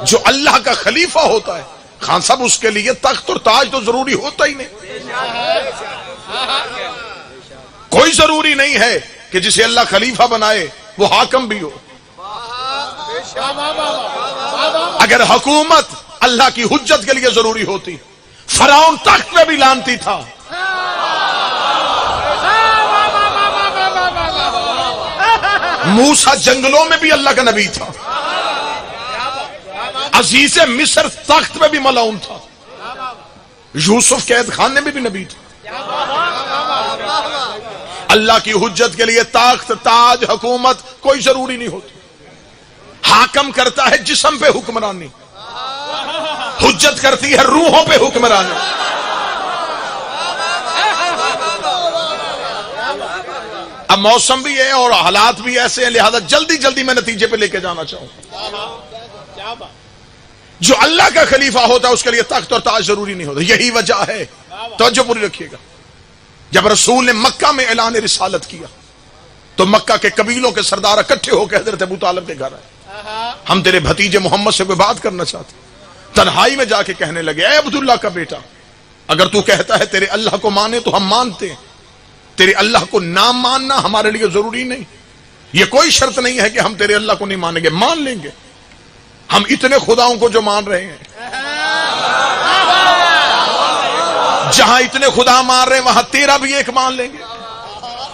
جو اللہ کا خلیفہ ہوتا ہے خان صاحب اس کے لیے تخت اور تاج تو ضروری ہوتا ہی نہیں. کوئی ضروری نہیں ہے کہ جسے اللہ خلیفہ بنائے وہ حاکم بھی ہو. اگر حکومت اللہ کی حجت کے لیے ضروری ہوتی فرعون تخت میں بھی لانتی تھا. موسیٰ جنگلوں میں بھی اللہ کا نبی تھا. عزیز مصر تخت میں بھی ملعون تھا. یوسف قید خانے میں بھی نبی تھا. اللہ کی حجت کے لیے تخت تاج حکومت کوئی ضروری نہیں ہوتی. حاکم کرتا ہے جسم پہ حکمرانی, حجت کرتی ہے روحوں پہ حکمرانی. اب موسم بھی ہے اور حالات بھی ایسے ہیں, لہذا جلدی جلدی میں نتیجے پہ لے کے جانا چاہوں. جو اللہ کا خلیفہ ہوتا ہے اس کے لیے تخت اور تاج ضروری نہیں ہوتا. یہی وجہ ہے, توجہ پوری رکھیے گا, جب رسول نے مکہ میں اعلان رسالت کیا تو مکہ کے قبیلوں کے سردار اکٹھے ہو کے حضرت ابو طالب کے گھر آئے. ہم تیرے بھتیجے محمد سے کوئی بات کرنا چاہتے. تنہائی میں جا کے کہنے لگے, اے عبداللہ کا بیٹا, اگر تو کہتا ہے تیرے اللہ کو مانے تو ہم مانتے ہیں, تیرے اللہ کو نہ ماننا ہمارے لیے ضروری نہیں. یہ کوئی شرط نہیں ہے کہ ہم تیرے اللہ کو نہیں مانیں گے, مان لیں گے. ہم اتنے خداؤں کو جو مان رہے ہیں, جہاں اتنے خدا مان رہے ہیں وہاں تیرا بھی ایک مان لیں گے.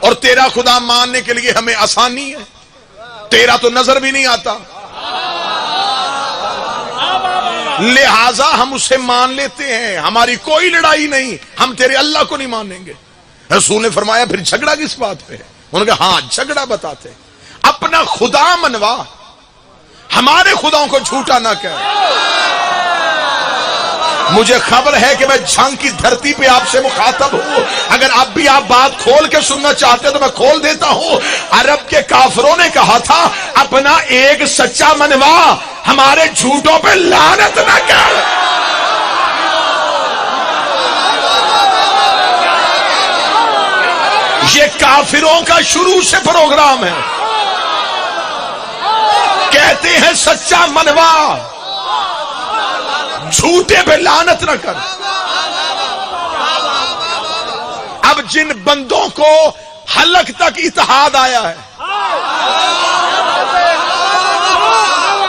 اور تیرا خدا ماننے کے لیے ہمیں آسانی ہے, تیرا تو نظر بھی نہیں آتا, لہذا ہم اسے مان لیتے ہیں. ہماری کوئی لڑائی نہیں, ہم تیرے اللہ کو نہیں مانیں گے. رسول نے فرمایا پھر جھگڑا کس بات پہ ہے؟ انہوں نے کہا ہاں جھگڑا بتاتے, اپنا خدا منوا, ہمارے خداؤں کو جھوٹا نہ کہہ. مجھے خبر ہے کہ میں جھنگ کی دھرتی پہ آپ سے مخاطب ہوں. اگر اب بھی آپ بات کھول کے سننا چاہتے ہیں تو میں کھول دیتا ہوں. عرب کے کافروں نے کہا تھا اپنا ایک سچا منوا, ہمارے جھوٹوں پہ لعنت نہ کر. یہ کافروں کا شروع سے پروگرام ہے, کہتے ہیں سچا منوا, جھوٹے پہ لعنت نہ کر. اب جن بندوں کو حلق تک اتحاد آیا ہے,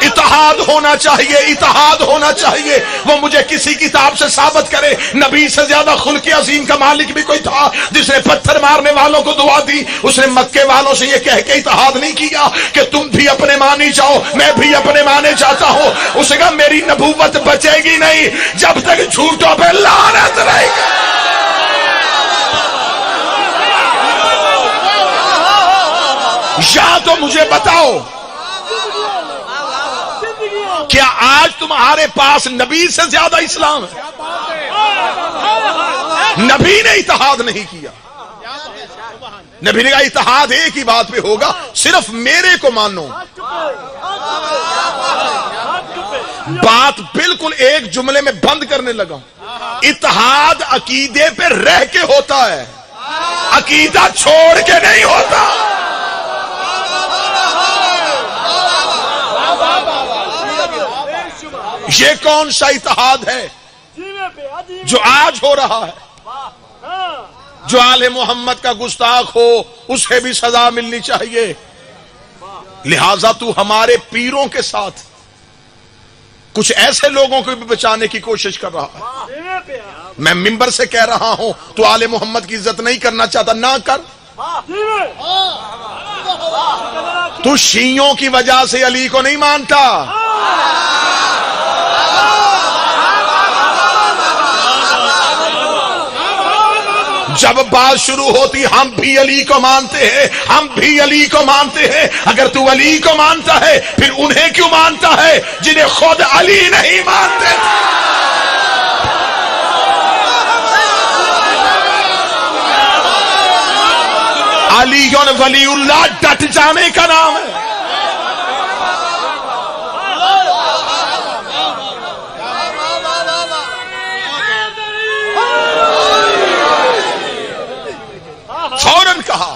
اتحاد ہونا چاہیے, اتحاد ہونا چاہیے, وہ مجھے کسی کتاب سے ثابت کرے نبی سے زیادہ خلق عظیم کا مالک بھی کوئی تھا جس نے پتھر مارنے والوں کو دعا دی. اس نے مکے والوں سے یہ کہہ کے اتحاد نہیں کیا کہ تم بھی اپنے مانے جاؤ میں بھی اپنے مانے جاتا ہوں. اس نے کہا میری نبوت بچے گی نہیں جب تک جھوٹوں پہ لعنت رہے گی. یا تو مجھے بتاؤ کیا آج تمہارے پاس نبی سے زیادہ اسلام ہے؟ نبی نے اتحاد نہیں کیا. نبی نے کہا اتحاد ایک ہی بات پہ ہوگا, صرف میرے کو مانو. بات بالکل ایک جملے میں بند کرنے لگا. اتحاد عقیدے پہ رہ کے ہوتا ہے, عقیدہ چھوڑ کے نہیں ہوتا. یہ کون سا اتحاد ہے جو آج ہو رہا ہے؟ جو آل محمد کا گستاخ ہو اسے بھی سزا ملنی چاہیے. لہذا تو ہمارے پیروں کے ساتھ کچھ ایسے لوگوں کو بھی بچانے کی کوشش کر رہا ہے. میں ممبر سے کہہ رہا ہوں تو آل محمد کی عزت نہیں کرنا چاہتا, نہ کر. تو شیعوں کی وجہ سے علی کو نہیں مانتا, جب بات شروع ہوتی ہم بھی علی کو مانتے ہیں, ہم بھی علی کو مانتے ہیں. اگر تو علی کو مانتا ہے پھر انہیں کیوں مانتا ہے جنہیں خود علی نہیں مانتے؟ علی ولی اللہ ڈٹ جانے کا نام ہے. فوراً کہا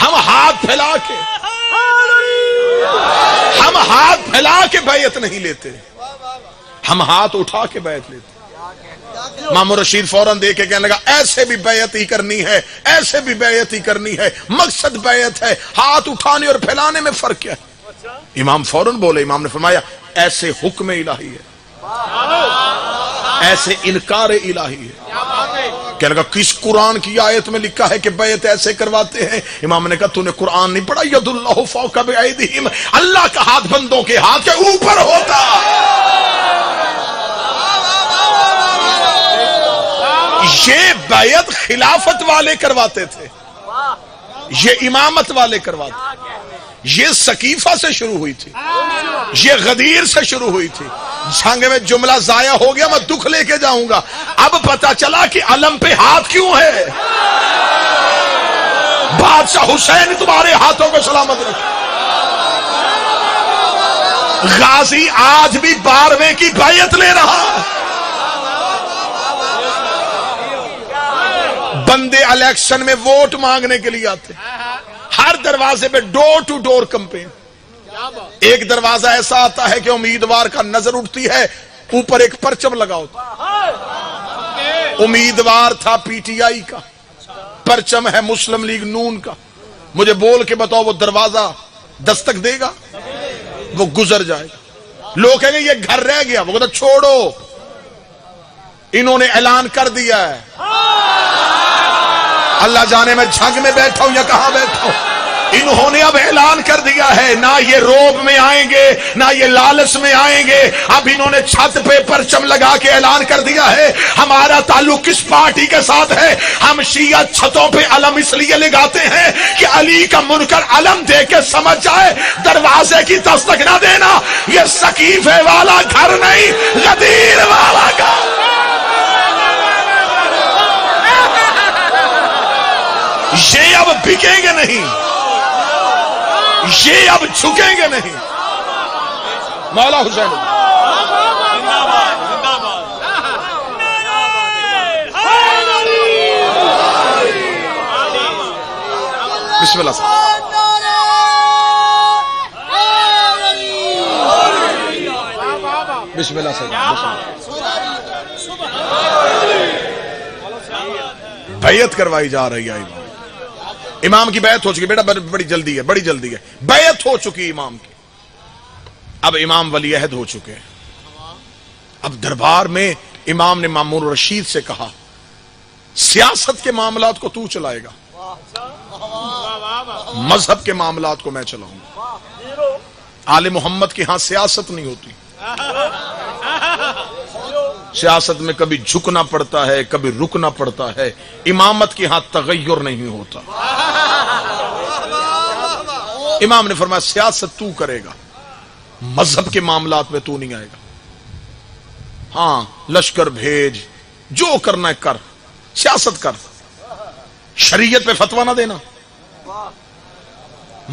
ہم ہاتھ پھیلا کے بیعت نہیں لیتے، ہم ہاتھ اٹھا کے بیعت لیتے۔ مامور رشید فوراً دے کے کہنے لگا ایسے بھی بیعت ہی کرنی ہے، ایسے بھی بیعت ہی کرنی ہے، مقصد بیعت ہے، ہاتھ اٹھانے اور پھیلانے میں فرق کیا ہے؟ امام فوراً بولے، امام نے فرمایا ایسے حکم الہی ہے، ایسے انکار الہی ہے۔ کہنے لگا کس قرآن کی آیت میں لکھا ہے کہ بیعت ایسے کرواتے ہیں؟ امام نے کہا تو نے قرآن نہیں پڑھا؟ ید اللہ فوق بایدیہم، اللہ کا ہاتھ بندوں کے ہاتھ کے اوپر ہوتا۔ یہ بیعت خلافت والے کرواتے تھے، یہ امامت والے کرواتے تھے، یہ سقیفہ سے شروع ہوئی تھی، یہ غدیر سے شروع ہوئی تھی۔ جنگ میں جملہ ضائع ہو گیا، میں دکھ لے کے جاؤں گا۔ اب پتا چلا کہ علم پہ ہاتھ کیوں ہے۔ بادشاہ حسین تمہارے ہاتھوں کو سلامت رکھے۔ غازی آج بھی 12ویں کی بیعت لے رہا ہے۔ بندے الیکشن میں ووٹ مانگنے کے لیے آتے، ہر دروازے پہ ڈور ٹو ڈور کمپین۔ ایک دروازہ ایسا آتا ہے کہ امیدوار کا نظر اٹھتی ہے، اوپر ایک پرچم لگا ہوتا، امیدوار تھا پی ٹی آئی کا، پرچم ہے مسلم لیگ نون کا۔ مجھے بول کے بتاؤ وہ دروازہ دستک دے گا؟ وہ گزر جائے گا۔ لوگ کہیں گے یہ گھر رہ گیا، وہ کہتا چھوڑو، انہوں نے اعلان کر دیا ہے۔ اللہ جانے میں جھنگ میں بیٹھا ہوں یا کہاں بیٹھا ہوں، انہوں نے اب اعلان کر دیا ہے، نہ یہ روب میں آئیں گے نہ یہ لالچ میں آئیں گے۔ اب انہوں نے چھت پہ پرچم لگا کے اعلان کر دیا ہے ہمارا تعلق کس پارٹی کے ساتھ ہے۔ ہم شیعہ چھتوں پہ علم اس لیے لگاتے ہیں کہ علی کا منکر علم دے کے سمجھ جائے، دروازے کی دستک نہ دینا۔ یہ سقیفے والا گھر نہیں، غدیر والا گھر۔ یہ اب بکیں گے نہیں، یہ اب جھکیں گے نہیں۔ مولا حسین بسم اللہ صاحب۔ بسم اللہ صاحب۔ بیعت کروائی جا رہی ہے۔ امام کی بیعت ہو چکی، بیٹا بڑی جلدی ہے، بڑی جلدی ہے۔ بیعت ہو چکی امام کی، اب امام ولی عہد ہو چکے ہیں۔ اب دربار میں امام نے مامون رشید سے کہا سیاست کے معاملات کو تو چلائے گا، مذہب کے معاملات کو میں چلاؤں گا۔ آل محمد کے ہاں سیاست نہیں ہوتی، سیاست میں کبھی جھکنا پڑتا ہے، کبھی رکنا پڑتا ہے۔ امامت کے ہاں تغیر نہیں ہوتا۔ امام نے فرمایا سیاست تو کرے گا، مذہب کے معاملات میں تو نہیں آئے گا۔ ہاں لشکر بھیج، جو کرنا ہے کر، سیاست کر، شریعت پہ فتویٰ نہ دینا،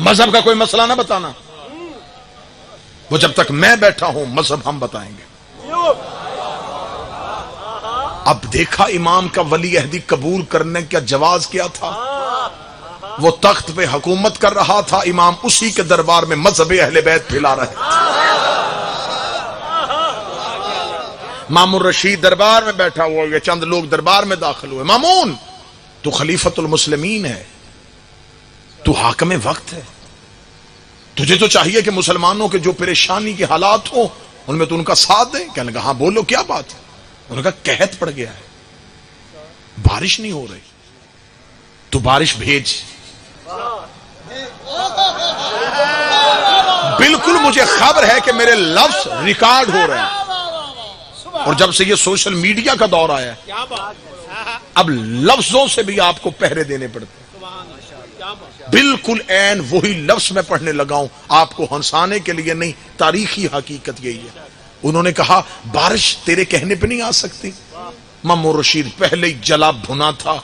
مذہب کا کوئی مسئلہ نہ بتانا۔ وہ جب تک میں بیٹھا ہوں مذہب ہم بتائیں گے۔ اب دیکھا امام کا ولی عہدی قبول کرنے کا جواز کیا تھا۔ وہ تخت پہ حکومت کر رہا تھا، امام اسی کے دربار میں مذہب اہل بیت پھیلا رہے تھے۔ مامون رشید دربار میں بیٹھا ہوا ہے، چند لوگ دربار میں داخل ہوئے۔ مامون تو خلیفۃ المسلمین ہے، تو حاکم وقت ہے، تجھے تو چاہیے کہ مسلمانوں کے جو پریشانی کے حالات ہوں ان میں تو ان کا ساتھ دیں۔ کہنے لگا ہاں بولو کیا بات ہے؟ انہوں نے کہا قحط پڑ گیا ہے، بارش نہیں ہو رہی، تو بارش بھیج۔ بالکل مجھے خبر ہے کہ میرے لفظ ریکارڈ ہو رہے ہیں، اور جب سے یہ سوشل میڈیا کا دور آیا ہے اب لفظوں سے بھی آپ کو پہرے دینے پڑتے ہیں۔ بالکل عین وہی لفظ میں پڑھنے لگا ہوں، آپ کو ہنسانے کے لیے نہیں، تاریخی حقیقت یہی ہے۔ انہوں نے کہا بارش تیرے کہنے پہ نہیں آ سکتی۔ مامون رشید پہلے ہی جلا بھنا تھا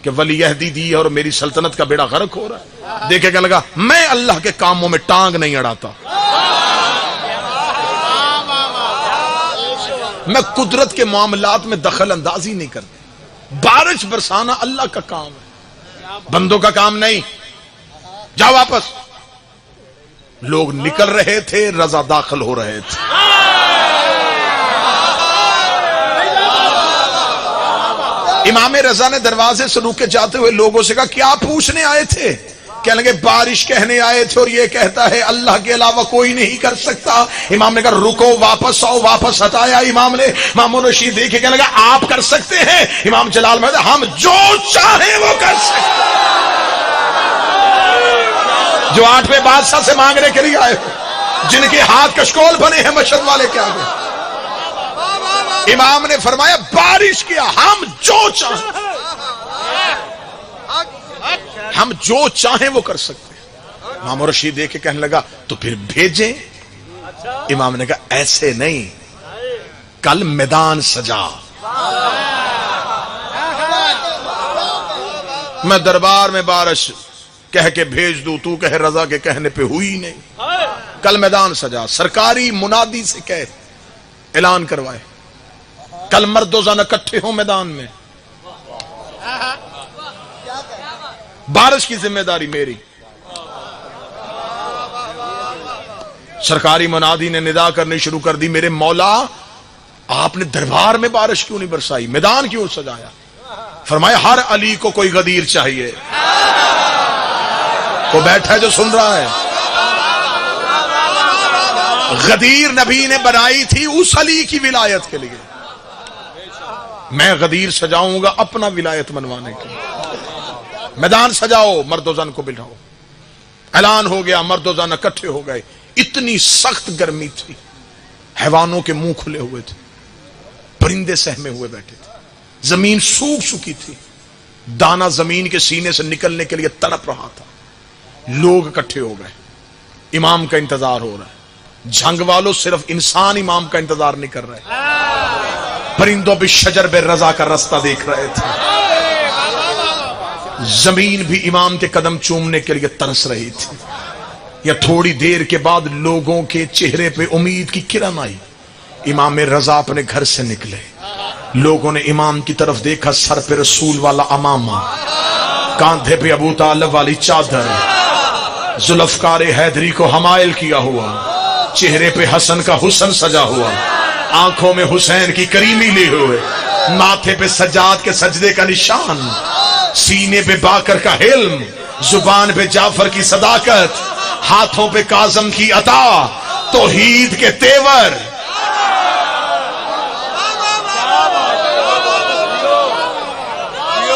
کہ ولی عہدی دی اور میری سلطنت کا بیڑا غرق ہو رہا ہے۔ دیکھے کہ لگا میں اللہ کے کاموں میں ٹانگ نہیں اڑاتا، میں قدرت کے معاملات میں دخل اندازی نہیں کرتا۔ بارش برسانا اللہ کا کام ہے، بندوں کا کام نہیں۔ جاؤ واپس. لوگ نکل رہے تھے, رضا داخل ہو رہے تھے. امام رضا نے دروازے سے روک کے جاتے ہوئے لوگوں سے کہا کیا پوچھنے آئے تھے؟ کہنے لگے بارش کہنے آئے تھے اور یہ کہتا ہے اللہ کے علاوہ کوئی نہیں کر سکتا. امام نے کہا رکو, واپس آؤ. واپس ہٹایا امام نے. مامون رشید دیکھے کہنے لگا آپ کر سکتے ہیں. امام جلال میں ہم جو چاہیں وہ کر سکتے ہیں. جو 8ویں بادشاہ سے مانگنے کے لیے آئے ہو, جن کے ہاتھ کشکول بنے ہیں مشرق والے کے آگے, امام نے فرمایا بارش کیا, ہم جو چاہیں, ہم جو چاہیں وہ کر سکتے ہیں. امام رشید دیکھ کے کہنے لگا تو پھر بھیجیں. امام نے کہا ایسے نہیں, کل میدان سجا. میں دربار میں بارش کہہ کے بھیج دوں, تو کہے رضا کے کہنے پہ ہوئی نہیں. کل میدان سجا, سرکاری منادی سے کہے, اعلان کروائے کل مرد و زن اکٹھے ہوں میدان میں. بارش کی ذمہ داری میری. سرکاری منادی نے ندا کرنی شروع کر دی, میرے مولا آپ نے دربار میں بارش کیوں نہیں برسائی, میدان کیوں سجایا؟ فرمایا ہر علی کو کوئی غدیر چاہیے. وہ بیٹھا ہے جو سن رہا ہے, غدیر نبی نے بنائی تھی اس علی کی ولایت کے لیے. میں غدیر سجاؤں گا اپنا ولایت منوانے کے لیے. میدان سجاؤ, مرد و زن کو بٹھاؤ. اعلان ہو گیا, مرد و زن اکٹھے ہو گئے. اتنی سخت گرمی تھی, حیوانوں کے منہ کھلے ہوئے تھے, پرندے سہمے ہوئے بیٹھے تھے, زمین سوکھ چکی تھی, دانا زمین کے سینے سے نکلنے کے لیے تڑپ رہا تھا. لوگ اکٹھے ہو گئے, امام کا انتظار ہو رہا ہے. جنگ والوں صرف انسان امام کا انتظار نہیں کر رہے, پرندوں بھی شجر بے رضا کا راستہ دیکھ رہے تھے. زمین بھی امام کے قدم چومنے کے لیے ترس رہی تھی. یا تھوڑی دیر کے بعد لوگوں کے چہرے پہ امید کی کرن آئی. امام رضا اپنے گھر سے نکلے, لوگوں نے امام کی طرف دیکھا, سر پہ رسول والا امامہ, کاندھے پہ ابو طالب والی چادر, ذوالفقار حیدری کو حمائل کیا ہوا, چہرے پہ حسن کا حسن سجا ہوا, آنکھوں میں حسین کی کریمی لی ہوئے, ماتھے پہ سجاد کے سجدے کا نشان, سینے پہ باکر کا حلم, زبان پہ جعفر کی صداقت, ہاتھوں پہ کاظم کی عطا, توحید کے تیور.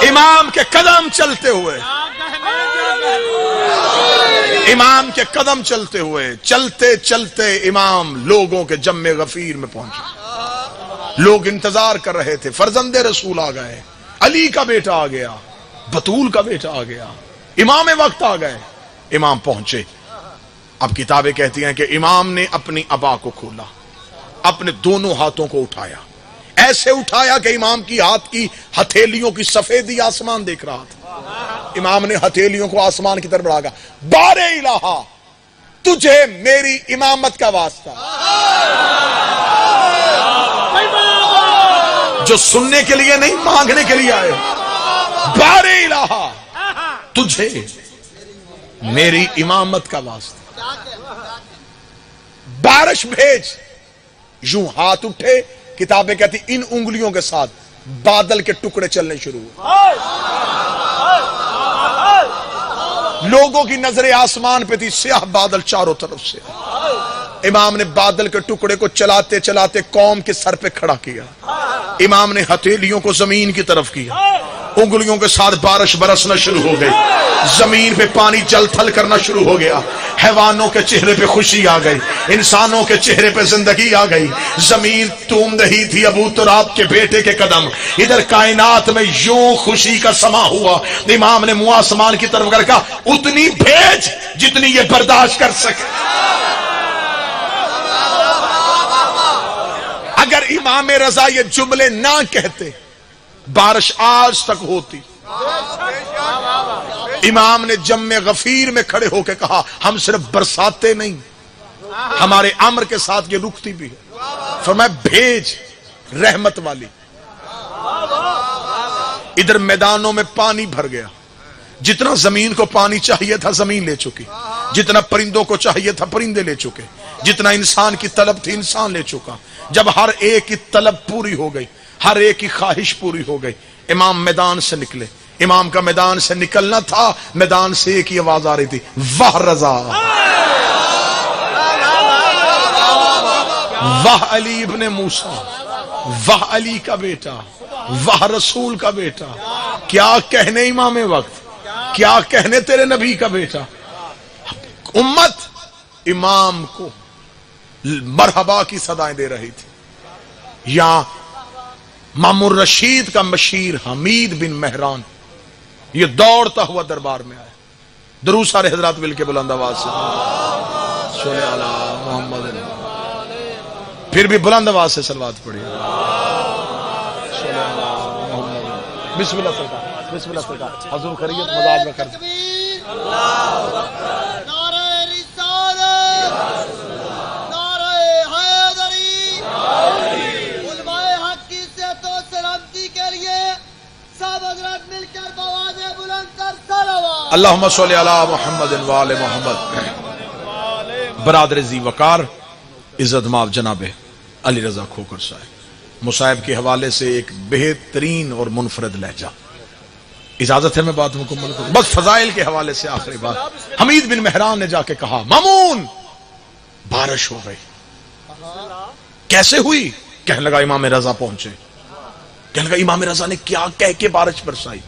امام کے قدم چلتے ہوئے, امام کے قدم چلتے ہوئے, چلتے چلتے امام لوگوں کے جم غفیر میں پہنچے. لوگ انتظار کر رہے تھے, فرزند رسول آ گئے, علی کا بیٹا آ گیا, بطول کا بیٹا آ گیا, امام وقت آ گئے. امام پہنچے. اب کتابیں کہتی ہیں کہ امام نے اپنی ابا کو کھولا, اپنے دونوں ہاتھوں کو اٹھایا, ایسے اٹھایا کہ امام کی ہاتھ کی ہتھیلیوں کی سفیدی آسمان دیکھ رہا تھا. امام نے ہتھیلیوں کو آسمان کی طرف بڑھا گا, بار الہا تجھے میری امامت کا واسطہ. جو سننے کے لیے نہیں, مانگنے کے لیے آئے, بار الہا تجھے میری امامت کا واسطہ. بارش بھیج. یوں ہاتھ اٹھے, کتابیں کہتی ان انگلیوں کے ساتھ بادل کے ٹکڑے چلنے شروع ہوئے. لوگوں کی نظریں آسمان پہ تھی, سیاہ بادل چاروں طرف سے. امام نے بادل کے ٹکڑے کو چلاتے چلاتے قوم کے سر پہ کھڑا کیا. امام نے ہتھیلیوں کو زمین کی طرف کیا, انگلیوں کے ساتھ بارش برسنا شروع ہو گئی, زمین پہ پانی جل تھل کرنا شروع ہو گیا. حیوانوں کے چہرے پہ خوشی آ گئی, انسانوں کے چہرے پہ زندگی آ گئی. زمین توم رہی تھی ابو تراب کے بیٹے کے قدم. ادھر کائنات میں یوں خوشی کا سما ہوا. امام نے منہ آسمان کی طرف کر کہا اتنی بھیج جتنی یہ برداشت کر سکے. اگر امام رضا یہ جملے نہ کہتے, بارش آج تک ہوتی. امام نے جم غفیر میں کھڑے ہو کے کہا ہم صرف برساتے نہیں, ہمارے امر کے ساتھ یہ رکتی بھی ہے. فرمایا بھیج رحمت والی. ادھر میدانوں میں پانی بھر گیا, جتنا زمین کو پانی چاہیے تھا زمین لے چکی، جتنا پرندوں کو چاہیے تھا پرندے لے چکے، جتنا انسان کی طلب تھی انسان لے چکا۔ جب ہر ایک کی طلب پوری ہو گئی، ہر ایک کی خواہش پوری ہو گئی، امام میدان سے نکلے۔ امام کا میدان سے نکلنا تھا، میدان سے ایک ہی آواز آ رہی تھی، واہ رضا، واہ علی ابن موسیٰ، واہ علی کا بیٹا، واہ رسول کا بیٹا، کیا کہنے امام وقت، کیا کہنے تیرے نبی کا بیٹا۔ امت امام کو مرحبا کی صدائیں دے رہی تھی۔ یہاں مامون رشید کا مشیر حمید بن مہران یہ دوڑتا ہوا دربار میں آیا۔ درود سارے حضرات مل کے بلند آواز سے صلی علی محمد، پھر بھی بلند آواز سے صلوات پڑھیے۔ بسم اللہ سرکار، بسم اللہ سرکار، حضور خیریت مزاج میں کر نعرہ رسالت، نعرہ حیدری، علماء حق کی صحت و سلامتی کے لیے سب حضرات مل کر بآوازیں بلند کر صلوات۔ اللہم صلی علی محمد وآل محمد۔ برادر ذی وقار عزت مآب جناب علی رضا کھوکر صاحب، مصائب کے حوالے سے ایک بہترین اور منفرد لہجہ، اجازت ہے میں بات مکمل کروں؟ بس فضائل کے حوالے سے آخری بات۔ حمید بن مہران نے جا کے کہا، مامون بارش ہو گئی۔ کیسے ہوئی؟ کہنے لگا امام رضا پہنچے۔ کہنے لگا امام رضا نے کیا کہہ کے بارش برسائی؟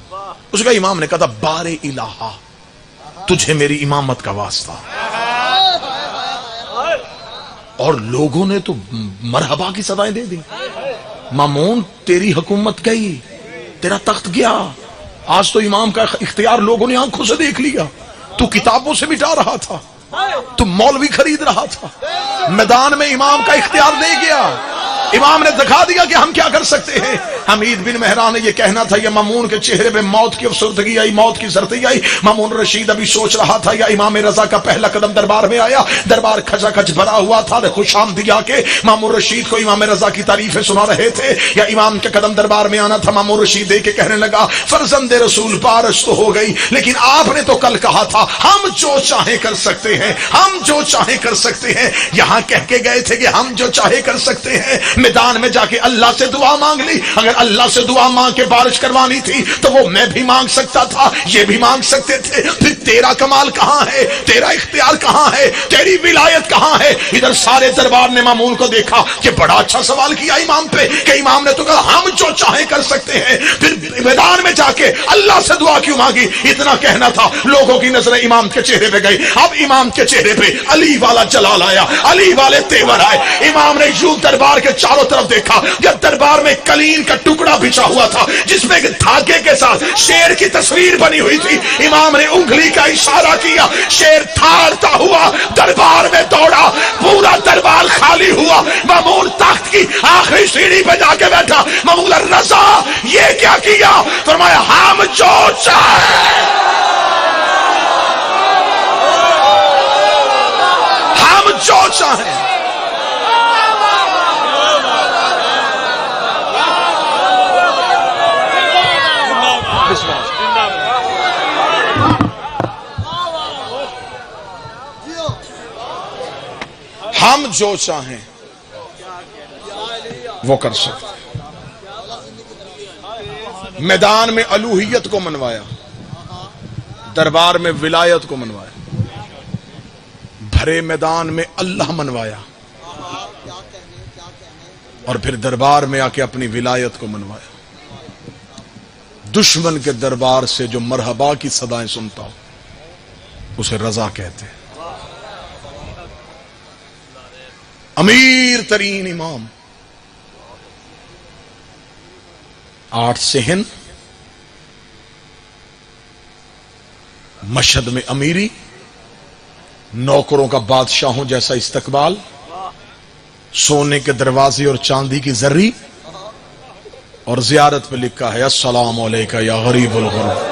اس کا امام نے کہا تھا، بار الہا تجھے میری امامت کا واسطہ۔ اور لوگوں نے تو مرحبا کی صدائیں دے دی۔ مامون تیری حکومت گئی، تیرا تخت گیا، آج تو امام کا اختیار لوگوں نے آنکھوں سے دیکھ لیا۔ تو کتابوں سے مٹا رہا تھا، تو مولوی خرید رہا تھا، میدان میں امام کا اختیار دے گیا۔ امام نے دکھا دیا کہ ہم کیا کر سکتے ہیں۔ حمید بن مہران نے یہ کہنا تھا، یا مامون کے چہرے پہ موت کی افسردگی آئی، موت کی زردی آئی۔ مامون رشید ابھی سوچ رہا تھا، یا امام رضا کا پہلا قدم دربار میں آیا، دربار کھچا کھچ بھرا ہوا تھا، خوش آمدید آ کے مامون رشید کو امام رضا کی تعریفیں سنا رہے تھے، یا امام کے قدم دربار میں آنا تھا۔ مامون رشید دے کے کہنے لگا، فرزند رسول بارش تو ہو گئی، لیکن آپ نے تو کل کہا تھا ہم جو چاہیں کر سکتے ہیں، ہم جو چاہیں کر سکتے ہیں۔ یہاں کہہ کے گئے تھے کہ ہم جو چاہے کر سکتے ہیں، میدان میں جا کے اللہ سے دعا مانگ لی۔ اگر اللہ سے دعا مانگ کے بارش کروانی تھی تو وہ میں بھی مانگ سکتا تھا، یہ بھی مانگ سکتے تھے۔ پھر تیرا کمال کہاں ہے؟ تیرا اختیار کہاں ہے؟ تیری ولایت کہاں ہے؟ ادھر سارے دربار نے مامون کو دیکھا کہ بڑا اچھا سوال کیا امام پہ، کہ امام نے تو کہا ہم جو چاہیں کر سکتے ہیں، پھر میدان میں جا کے اللہ سے دعا کیوں مانگی؟ اتنا کہنا تھا۔ لوگوں کی نظریں امام کے چہرے پہ گئی۔ اب امام کے چہرے پہ علی والا جلال آیا، علی والے تیور آئے۔ امام نے یوں دربار کے چاروں طرف دیکھا، جب دربار میں کلین کا ٹکڑا بچھا ہوا تھا جس میں دھاگے کے ساتھ شیر کی تصویر بنی ہوئی تھی۔ امام نے انگلی کا اشارہ کیا، شیر تھارتا ہوا دربار میں دوڑا، پورا دربار خالی ہوا۔ مامون تخت کی آخری سیڑھی پہ جا کے بیٹھا۔ مامون رضا یہ کیا کیا؟ فرمایا ہم جو چاہیں، ہم جو چاہیں۔ ہم جو چاہیں وہ کر سکتے۔ میدان میں الوہیت کو منوایا، دربار میں ولایت کو منوایا، بھرے میدان میں اللہ منوایا، اور پھر دربار میں آ کے اپنی ولایت کو منوایا۔ دشمن کے دربار سے جو مرحبا کی صدائیں سنتا ہو اسے رضا کہتے ہیں۔ امیر ترین امام، 8 صحن، مشہد میں امیری، نوکروں کا بادشاہوں جیسا استقبال، سونے کے دروازے اور چاندی کی زری، اور زیارت پہ لکھا ہے السلام علیکہ یا غریب الغرب۔